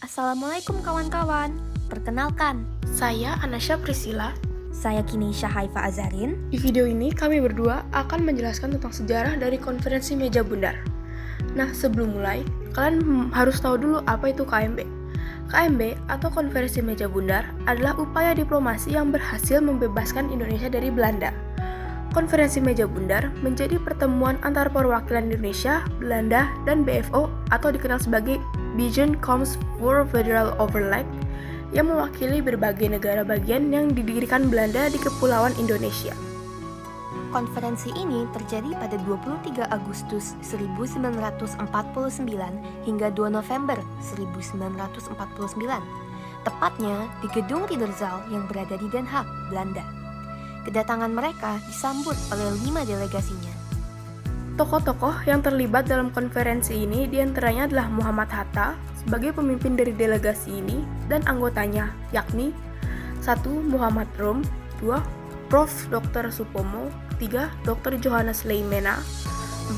Assalamualaikum kawan-kawan. Perkenalkan, Saya Anasya Priscilla. saya Kinisha Haifa Azarin. Di video ini kami berdua akan menjelaskan tentang sejarah dari konferensi meja bundar. Nah, sebelum mulai, kalian harus tahu dulu apa itu KMB. KMB atau konferensi meja bundar adalah upaya diplomasi yang berhasil membebaskan Indonesia dari Belanda. Konferensi meja bundar menjadi pertemuan antara perwakilan Indonesia, Belanda, dan BFO atau dikenal sebagai Bijen Coms voor Federal Overleg yang mewakili berbagai negara bagian yang didirikan Belanda di Kepulauan Indonesia. Konferensi ini terjadi pada 23 Agustus 1949 hingga 2 November 1949, tepatnya di Gedung Ridderzaal yang berada di Den Haag, Belanda. Kedatangan mereka disambut oleh 5 delegasinya. Tokoh-tokoh yang terlibat dalam konferensi ini diantaranya adalah Muhammad Hatta sebagai pemimpin dari delegasi ini dan anggotanya, yakni 1. Muhammad Rum, 2. Prof. Dr. Supomo, 3. Dr. Johannes Leimena,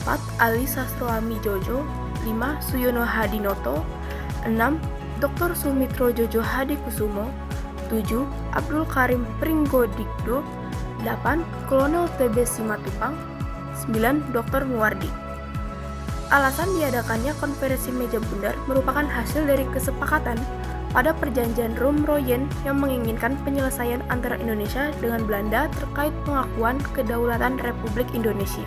4. Ali Sastroami Jojo, 5. Suyono Hadinoto, 6. Dr. Sumitro Jojo Hadikusumo, 7. Abdul Karim Pringgodikdo, 8. Kolonel TB Simatupang, 9. Dr. Muwardi. Alasan diadakannya konferensi meja bundar merupakan hasil dari kesepakatan pada perjanjian Rum-Royen yang menginginkan penyelesaian antara Indonesia dengan Belanda terkait pengakuan kedaulatan Republik Indonesia.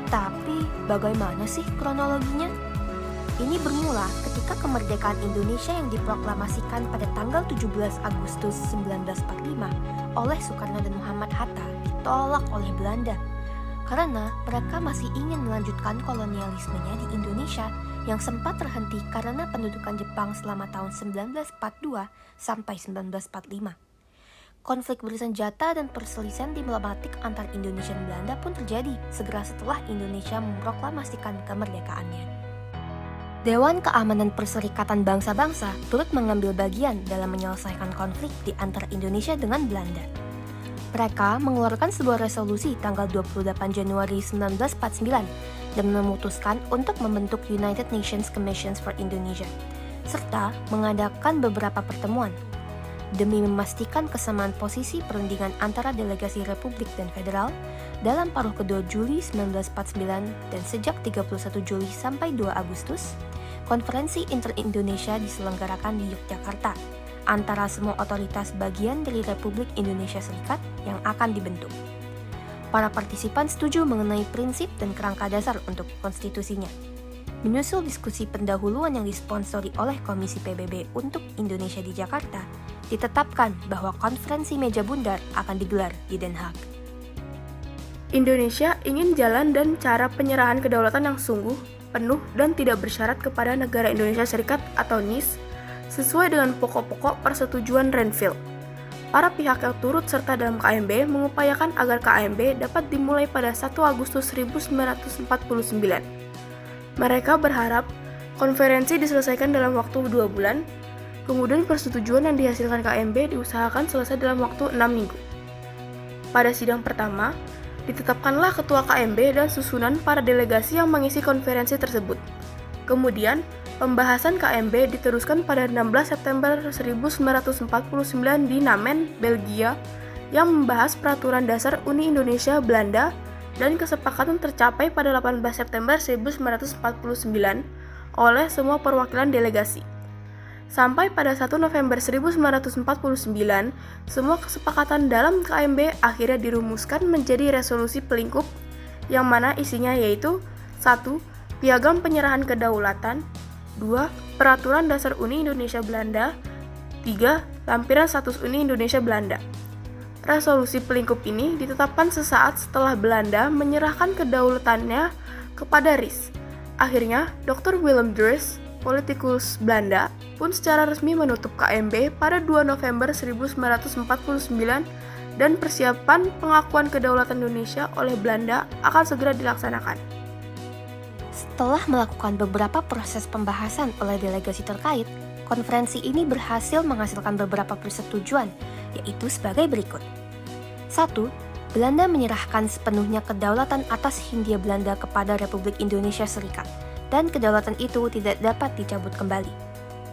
Tapi, bagaimana sih kronologinya? Ini bermula ketika kemerdekaan Indonesia yang diproklamasikan pada tanggal 17 Agustus 1945 oleh Soekarno dan Muhammad Hatta ditolak oleh Belanda karena mereka masih ingin melanjutkan kolonialismenya di Indonesia yang sempat terhenti karena pendudukan Jepang selama tahun 1942 sampai 1945. Konflik bersenjata dan perselisihan diplomatik antar Indonesia dan Belanda pun terjadi segera setelah Indonesia memproklamasikan kemerdekaannya. Dewan Keamanan Perserikatan Bangsa-Bangsa turut mengambil bagian dalam menyelesaikan konflik di antara Indonesia dengan Belanda. Mereka mengeluarkan sebuah resolusi tanggal 28 Januari 1949 dan memutuskan untuk membentuk United Nations Commissions for Indonesia, serta mengadakan beberapa pertemuan demi memastikan kesamaan posisi perundingan antara delegasi Republik dan Federal dalam paruh kedua Juli 1949 dan sejak 31 Juli sampai 2 Agustus, konferensi inter-Indonesia diselenggarakan di Yogyakarta antara semua otoritas bagian dari Republik Indonesia Serikat yang akan dibentuk. Para partisipan setuju mengenai prinsip dan kerangka dasar untuk konstitusinya. Menyusul diskusi pendahuluan yang disponsori oleh Komisi PBB untuk Indonesia di Jakarta, ditetapkan bahwa konferensi meja bundar akan digelar di Den Haag. Indonesia ingin jalan dan cara penyerahan kedaulatan yang sungguh, penuh, dan tidak bersyarat kepada negara Indonesia Serikat atau NIS sesuai dengan pokok-pokok persetujuan Renville. Para pihak yang turut serta dalam KMB mengupayakan agar KMB dapat dimulai pada 1 Agustus 1949. Mereka berharap konferensi diselesaikan dalam waktu 2 bulan, kemudian persetujuan yang dihasilkan KMB diusahakan selesai dalam waktu 6 minggu. Pada sidang pertama, ditetapkanlah ketua KMB dan susunan para delegasi yang mengisi konferensi tersebut. Kemudian, pembahasan KMB diteruskan pada 16 September 1949 di Namen, Belgia, yang membahas peraturan dasar Uni Indonesia Belanda dan kesepakatan tercapai pada 18 September 1949 oleh semua perwakilan delegasi. Sampai pada 1 November 1949, semua kesepakatan dalam KMB akhirnya dirumuskan menjadi resolusi pelingkup yang mana isinya yaitu 1. Piagam Penyerahan Kedaulatan, 2. Peraturan Dasar Uni Indonesia Belanda, 3. Lampiran Status Uni Indonesia Belanda. Resolusi pelingkup ini ditetapkan sesaat setelah Belanda menyerahkan kedaulatannya kepada RIS. Akhirnya, Dr. Willem Drees, politikus Belanda, pun secara resmi menutup KMB pada 2 November 1949 dan persiapan pengakuan kedaulatan Indonesia oleh Belanda akan segera dilaksanakan. Setelah melakukan beberapa proses pembahasan oleh delegasi terkait, konferensi ini berhasil menghasilkan beberapa persetujuan, yaitu sebagai berikut. 1. Belanda menyerahkan sepenuhnya kedaulatan atas Hindia Belanda kepada Republik Indonesia Serikat, dan kedaulatan itu tidak dapat dicabut kembali.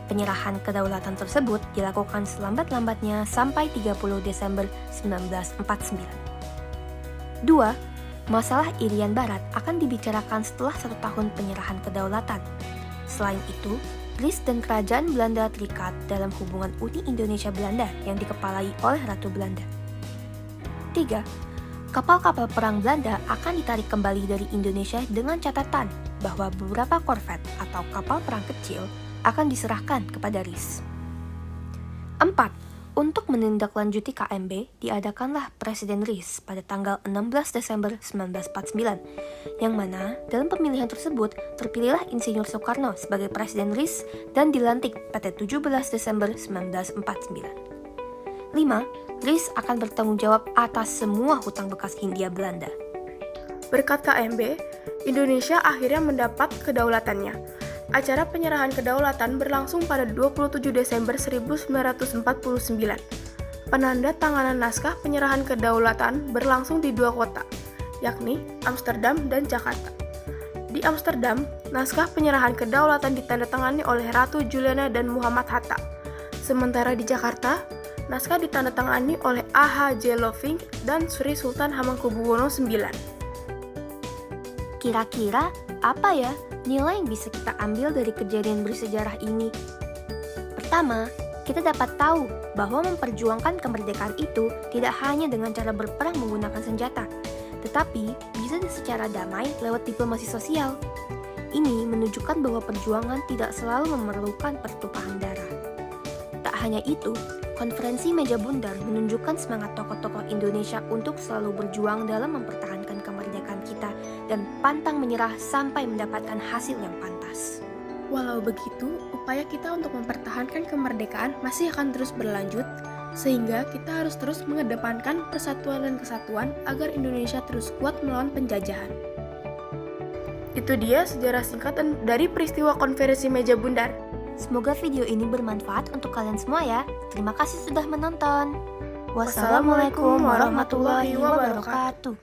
Penyerahan kedaulatan tersebut dilakukan selambat-lambatnya sampai 30 Desember 1949. 2. Masalah Irian Barat akan dibicarakan setelah 1 tahun penyerahan kedaulatan. Selain itu, Greece dan Kerajaan Belanda terikat dalam hubungan Uni Indonesia-Belanda yang dikepalai oleh Ratu Belanda. 3. Kapal-kapal perang Belanda akan ditarik kembali dari Indonesia dengan catatan bahwa beberapa korvet atau kapal perang kecil akan diserahkan kepada RIS. 4. Untuk menindaklanjuti KMB, diadakanlah Presiden RIS pada tanggal 16 Desember 1949, yang mana dalam pemilihan tersebut terpilihlah Insinyur Soekarno sebagai Presiden RIS dan dilantik pada 17 Desember 1949. 5. RIS akan bertanggung jawab atas semua hutang bekas Hindia Belanda. Berkat KMB, Indonesia akhirnya mendapat kedaulatannya. Acara penyerahan kedaulatan berlangsung pada 27 Desember 1949. Penanda tanganan naskah penyerahan kedaulatan berlangsung di 2 kota, yakni Amsterdam dan Jakarta. Di Amsterdam, naskah penyerahan kedaulatan ditandatangani oleh Ratu Juliana dan Muhammad Hatta. Sementara di Jakarta, naskah ditandatangani oleh A.H.J. Loving dan Sri Sultan Hamengkubuwono IX. Kira-kira apa ya nilai yang bisa kita ambil dari kejadian bersejarah ini? Pertama, kita dapat tahu bahwa memperjuangkan kemerdekaan itu tidak hanya dengan cara berperang menggunakan senjata, tetapi bisa secara damai lewat diplomasi sosial. Ini menunjukkan bahwa perjuangan tidak selalu memerlukan pertumpahan darah. Tak hanya itu, Konferensi Meja Bundar menunjukkan semangat tokoh-tokoh Indonesia untuk selalu berjuang dalam mempertahankan kemerdekaan kita dan pantang menyerah sampai mendapatkan hasil yang pantas. Walau begitu, upaya kita untuk mempertahankan kemerdekaan masih akan terus berlanjut, sehingga kita harus terus mengedepankan persatuan dan kesatuan agar Indonesia terus kuat melawan penjajahan. Itu dia sejarah singkat dari peristiwa Konferensi Meja Bundar. Semoga video ini bermanfaat untuk kalian semua ya. Terima kasih sudah menonton. Wassalamualaikum warahmatullahi wabarakatuh.